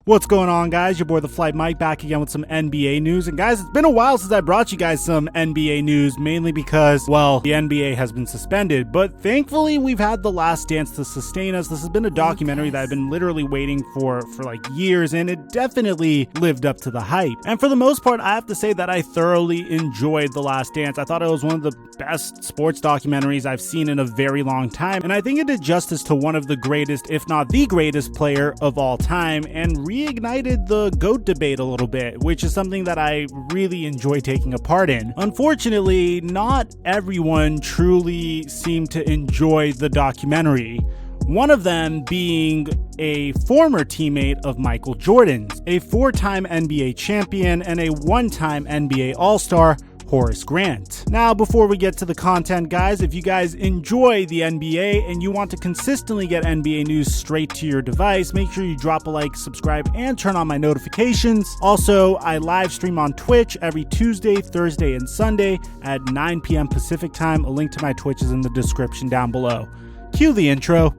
What's going on, guys? Your boy The Flight Mike back again with some NBA news. And guys, it's been a while since I brought you guys some NBA news, mainly because, well, the NBA has been suspended. But thankfully, we've had The Last Dance to sustain us. This has been a documentary that I've been literally waiting for like years, and it definitely lived up to the hype. And for the most part, I have to say that I thoroughly enjoyed The Last Dance. I thought it was one of the best sports documentaries I've seen in a very long time. And I think it did justice to one of the greatest, if not the greatest player of all time, and reignited the GOAT debate a little bit, which is something that I really enjoy taking a part in. Unfortunately, not everyone truly seemed to enjoy the documentary. One of them being a former teammate of Michael Jordan's, a four-time NBA champion and a one-time NBA All-Star, Horace Grant. Now, before we get to the content, guys, if you guys enjoy the NBA and you want to consistently get NBA news straight to your device, make sure you drop a like, subscribe, and turn on my notifications. Also, I live stream on Twitch every Tuesday, Thursday, and Sunday at 9 p.m. Pacific time. A link to my Twitch is in the description down below. Cue the intro.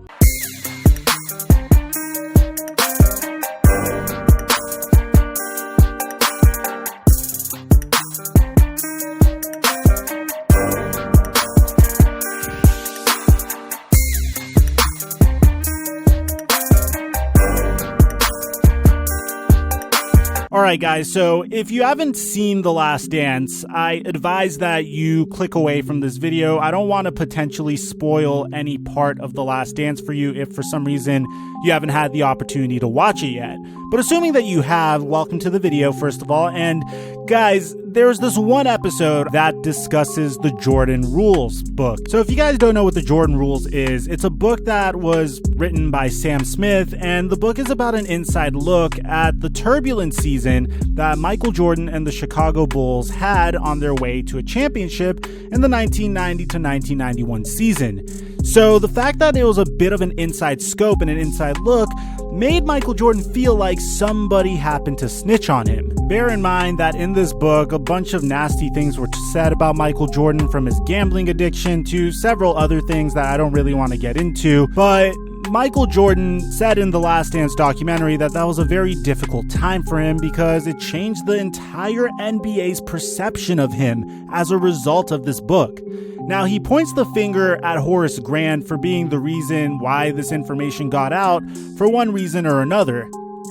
Alright guys, so if you haven't seen The Last Dance, I advise that you click away from this video. I don't want to potentially spoil any part of The Last Dance for you if for some reason you haven't had the opportunity to watch it yet. But assuming that you have, welcome to the video first of all, and guys, there's this one episode that discusses the Jordan Rules book. So if you guys don't know what the Jordan Rules is, it's a book that was written by Sam Smith, and the book is about an inside look at the turbulent season that Michael Jordan and the Chicago Bulls had on their way to a championship in the 1990 to 1991 season. So the fact that it was a bit of an inside scope and an inside look made Michael Jordan feel like somebody happened to snitch on him. Bear in mind that in this book, a bunch of nasty things were said about Michael Jordan, from his gambling addiction to several other things that I don't really want to get into, but Michael Jordan said in the Last Dance documentary that that was a very difficult time for him because it changed the entire NBA's perception of him as a result of this book. Now, he points the finger at Horace Grant for being the reason why this information got out for one reason or another.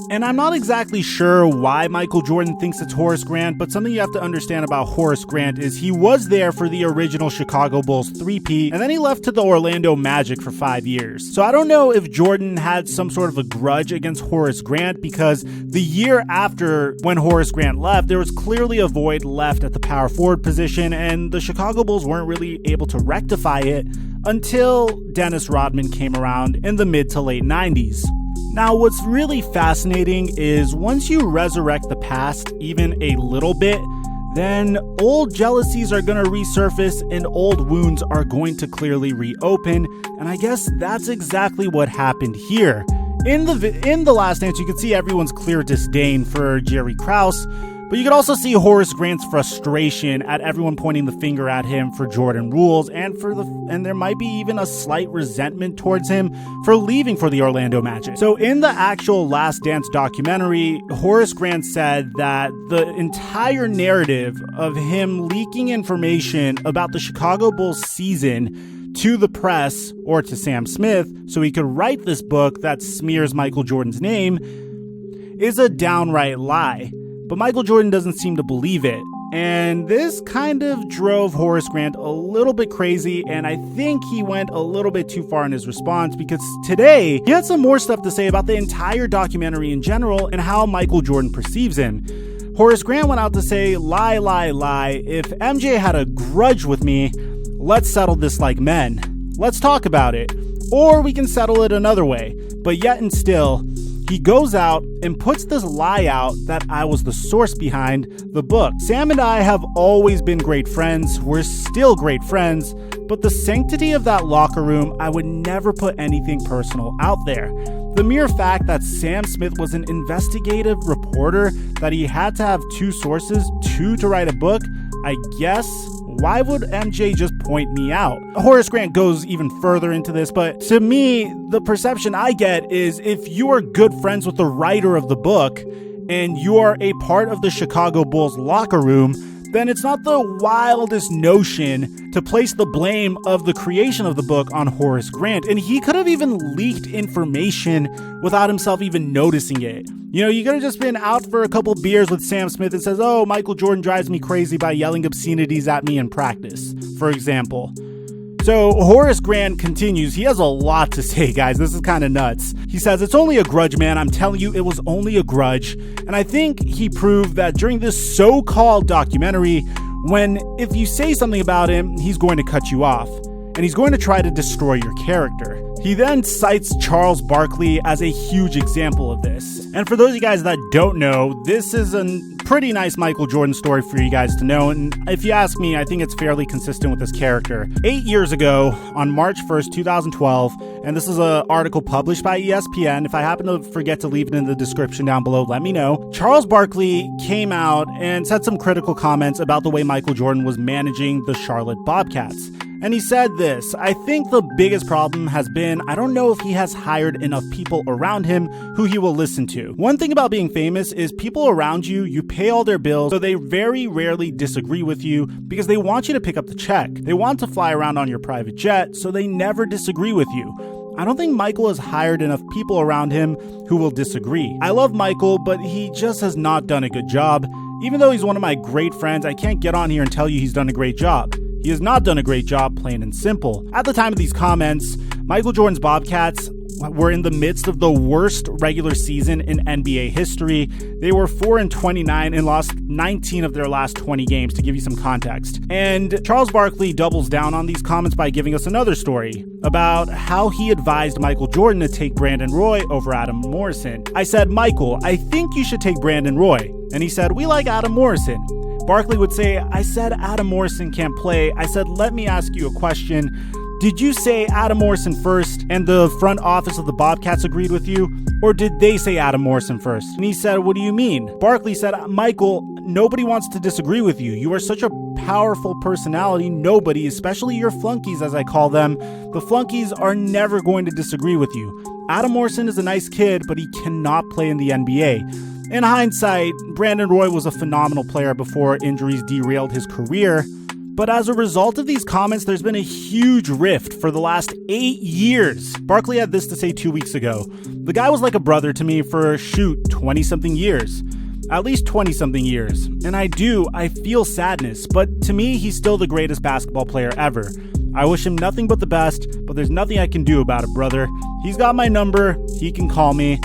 And I'm not exactly sure why Michael Jordan thinks it's Horace Grant, but something you have to understand about Horace Grant is he was there for the original Chicago Bulls three-peat, and then he left to the Orlando Magic for 5 years. So I don't know if Jordan had some sort of a grudge against Horace Grant, because the year after when Horace Grant left, there was clearly a void left at the power forward position, and the Chicago Bulls weren't really able to rectify it until Dennis Rodman came around in the mid to late 90s. Now, what's really fascinating is once you resurrect the past even a little bit, then old jealousies are going to resurface and old wounds are going to clearly reopen. And I guess that's exactly what happened here. In the Last Dance, you can see everyone's clear disdain for Jerry Krause, but you could also see Horace Grant's frustration at everyone pointing the finger at him for Jordan Rules, and there might be even a slight resentment towards him for leaving for the Orlando Magic. So in the actual Last Dance documentary, Horace Grant said that the entire narrative of him leaking information about the Chicago Bulls season to the press or to Sam Smith so he could write this book that smears Michael Jordan's name is a downright lie. But Michael Jordan doesn't seem to believe it. And this kind of drove Horace Grant a little bit crazy, and I think he went a little bit too far in his response, because today he had some more stuff to say about the entire documentary in general and how Michael Jordan perceives him. Horace Grant went out to say, lie, lie, lie. If MJ had a grudge with me, let's settle this like men. Let's talk about it. Or we can settle it another way. But yet and still, he goes out and puts this lie out that I was the source behind the book. Sam and I have always been great friends. We're still great friends, but the sanctity of that locker room, I would never put anything personal out there. The mere fact that Sam Smith was an investigative reporter, that he had to have two sources, to write a book, I guess Why would MJ just point me out? Horace Grant goes even further into this, but to me, the perception I get is if you are good friends with the writer of the book and you are a part of the Chicago Bulls locker room, then it's not the wildest notion to place the blame of the creation of the book on Horace Grant. And he could have even leaked information without himself even noticing it. You know, you could have just been out for a couple beers with Sam Smith and says, oh, Michael Jordan drives me crazy by yelling obscenities at me in practice, for example. So Horace Grant continues. He has a lot to say, guys. This is kind of nuts. He says, it's only a grudge, man. I'm telling you, it was only a grudge. And I think he proved that during this so-called documentary, when if you say something about him, he's going to cut you off. And he's going to try to destroy your character. He then cites Charles Barkley as a huge example of this. And for those of you guys that don't know, this is a pretty nice Michael Jordan story for you guys to know. And if you ask me, I think it's fairly consistent with his character. 8 years ago, on March 1st, 2012, and this is an article published by ESPN. If I happen to forget to leave it in the description down below, let me know. Charles Barkley came out and said some critical comments about the way Michael Jordan was managing the Charlotte Bobcats. And he said this, I think the biggest problem has been, I don't know if he has hired enough people around him who he will listen to. One thing about being famous is people around you, you pay all their bills, so they very rarely disagree with you because they want you to pick up the check. They want to fly around on your private jet, so they never disagree with you. I don't think Michael has hired enough people around him who will disagree. I love Michael, but he just has not done a good job. Even though he's one of my great friends, I can't get on here and tell you he's done a great job. He has not done a great job, plain and simple. At the time of these comments, Michael Jordan's Bobcats were in the midst of the worst regular season in NBA history. They were 4-29 and lost 19 of their last 20 games, to give you some context. And Charles Barkley doubles down on these comments by giving us another story about how he advised Michael Jordan to take Brandon Roy over Adam Morrison. I said, Michael, I think you should take Brandon Roy. And he said, we like Adam Morrison. Barkley would say, I said Adam Morrison can't play. I said, let me ask you a question. Did you say Adam Morrison first and the front office of the Bobcats agreed with you? Or did they say Adam Morrison first? And he said, what do you mean? Barkley said, Michael, nobody wants to disagree with you. You are such a powerful personality. Nobody, especially your flunkies as I call them, the flunkies are never going to disagree with you. Adam Morrison is a nice kid, but he cannot play in the NBA. In hindsight, Brandon Roy was a phenomenal player before injuries derailed his career. But as a result of these comments, there's been a huge rift for the last 8 years. Barkley had this to say 2 weeks ago. The guy was like a brother to me for, 20-something years. At least 20-something years. And I feel sadness, but to me, he's still the greatest basketball player ever. I wish him nothing but the best, but there's nothing I can do about it, brother. He's got my number, he can call me.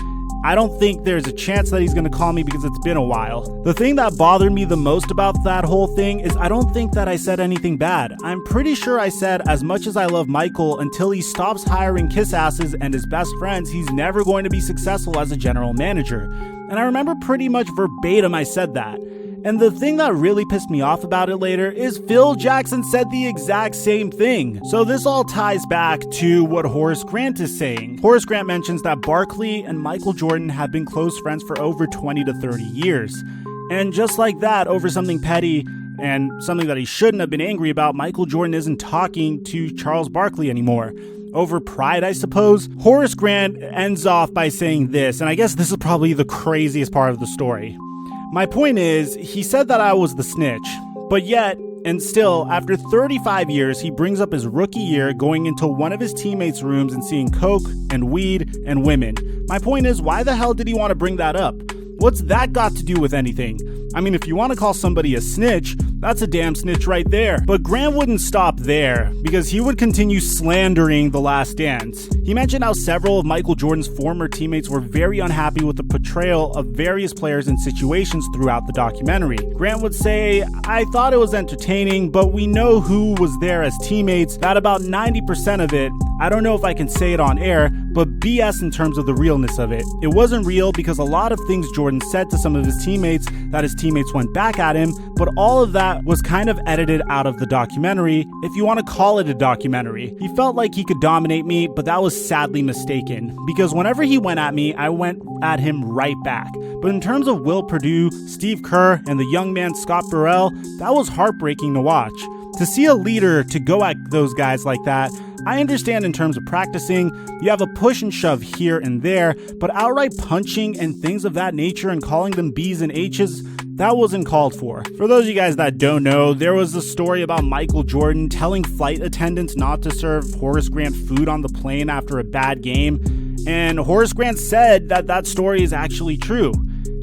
I don't think there's a chance that he's going to call me because it's been a while. The thing that bothered me the most about that whole thing is I don't think that I said anything bad. I'm pretty sure I said, as much as I love Michael, until he stops hiring kiss asses and his best friends, he's never going to be successful as a general manager. And I remember pretty much verbatim I said that. And the thing that really pissed me off about it later is Phil Jackson said the exact same thing. So this all ties back to what Horace Grant is saying. Horace Grant mentions that Barkley and Michael Jordan have been close friends for over 20 to 30 years. And just like that, over something petty and something that he shouldn't have been angry about, Michael Jordan isn't talking to Charles Barkley anymore. Over pride, I suppose. Horace Grant ends off by saying this, and I guess this is probably the craziest part of the story. My point is, he said that I was the snitch, but yet, and still, after 35 years, he brings up his rookie year going into one of his teammates' rooms and seeing coke and weed and women. My point is, why the hell did he want to bring that up? What's that got to do with anything? I mean, if you want to call somebody a snitch, that's a damn snitch right there. But Grant wouldn't stop there, because he would continue slandering The Last Dance. He mentioned how several of Michael Jordan's former teammates were very unhappy with the portrayal of various players and situations throughout the documentary. Grant would say, I thought it was entertaining, but we know who was there as teammates, that about 90% of it, I don't know if I can say it on air, but BS in terms of the realness of it. It wasn't real because a lot of things Jordan said to some of his teammates that his teammates went back at him, but all of that was kind of edited out of the documentary, if you want to call it a documentary. He felt like he could dominate me, but that was sadly mistaken, because whenever he went at me, I went at him right back. But in terms of Will Perdue, Steve Kerr, and the young man Scott Burrell, that was heartbreaking to watch. To see a leader to go at those guys like that, I understand in terms of practicing, you have a push and shove here and there, but outright punching and things of that nature and calling them B's and H's, that wasn't called for. For those of you guys that don't know, there was a story about Michael Jordan telling flight attendants not to serve Horace Grant food on the plane after a bad game, and Horace Grant said that that story is actually true.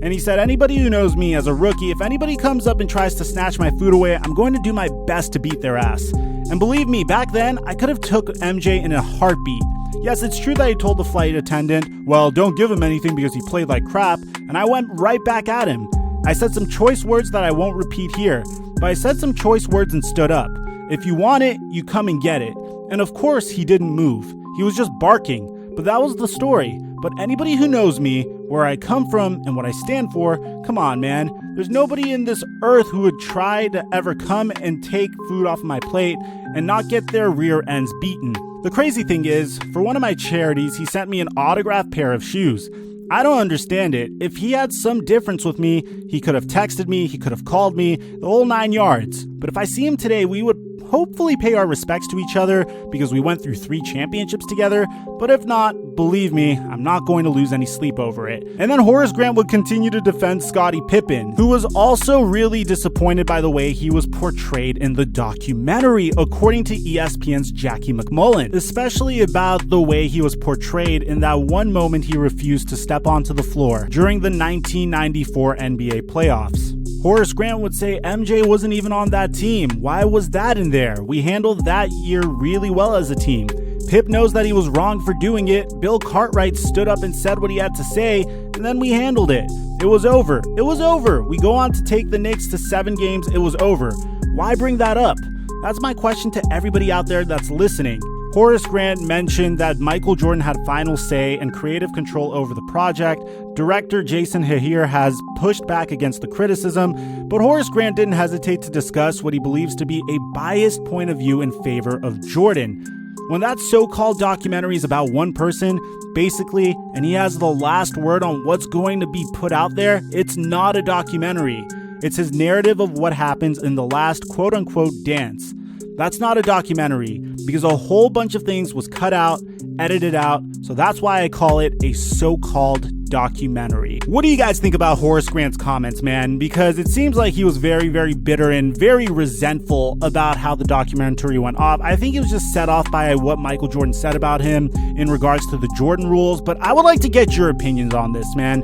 And he said, anybody who knows me as a rookie, if anybody comes up and tries to snatch my food away, I'm going to do my best to beat their ass. And believe me, back then, I could have took MJ in a heartbeat. Yes, it's true that he told the flight attendant, well, don't give him anything because he played like crap, and I went right back at him. I said some choice words that I won't repeat here, but I said some choice words and stood up. If you want it, you come and get it. And of course, he didn't move. He was just barking, but that was the story. But anybody who knows me, where I come from, and what I stand for, come on, man. There's nobody in this earth who would try to ever come and take food off my plate and not get their rear ends beaten. The crazy thing is, for one of my charities, he sent me an autographed pair of shoes. I don't understand it. If he had some difference with me, he could have texted me, he could have called me, the whole 9 yards. But if I see him today, we would hopefully pay our respects to each other because we went through 3 championships together. But if not, believe me, I'm not going to lose any sleep over it. And then Horace Grant would continue to defend Scottie Pippen, who was also really disappointed by the way he was portrayed in the documentary, according to ESPN's Jackie McMullen, especially about the way he was portrayed in that one moment he refused to step onto the floor during the 1994 NBA playoffs. Horace Grant would say MJ wasn't even on that team. Why was that in there? We handled that year really well as a team. Pip knows that he was wrong for doing it. Bill Cartwright stood up and said what he had to say, and then we handled it. It was over. It was over. We go on to take the Knicks to 7 games. It was over. Why bring that up? That's my question to everybody out there that's listening. Horace Grant mentioned that Michael Jordan had final say and creative control over the project. Director Jason Hahir has pushed back against the criticism, but Horace Grant didn't hesitate to discuss what he believes to be a biased point of view in favor of Jordan. When that so-called documentary is about one person, basically, and he has the last word on what's going to be put out there, it's not a documentary. It's his narrative of what happens in the last quote-unquote dance. That's not a documentary because a whole bunch of things was cut out, edited out, so that's why I call it a so-called documentary. What do you guys think about Horace Grant's comments, man? Because it seems like he was very, very bitter and very resentful about how the documentary went off. I think it was just set off by what Michael Jordan said about him in regards to the Jordan rules, but I would like to get your opinions on this, man.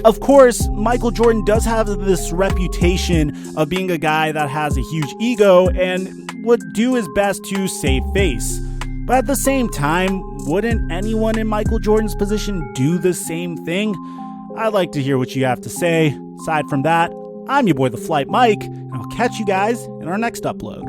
Of course, Michael Jordan does have this reputation of being a guy that has a huge ego and would do his best to save face. But at the same time, wouldn't anyone in Michael Jordan's position do the same thing? I'd like to hear what you have to say. Aside from that, I'm your boy, The Flight Mike, and I'll catch you guys in our next upload.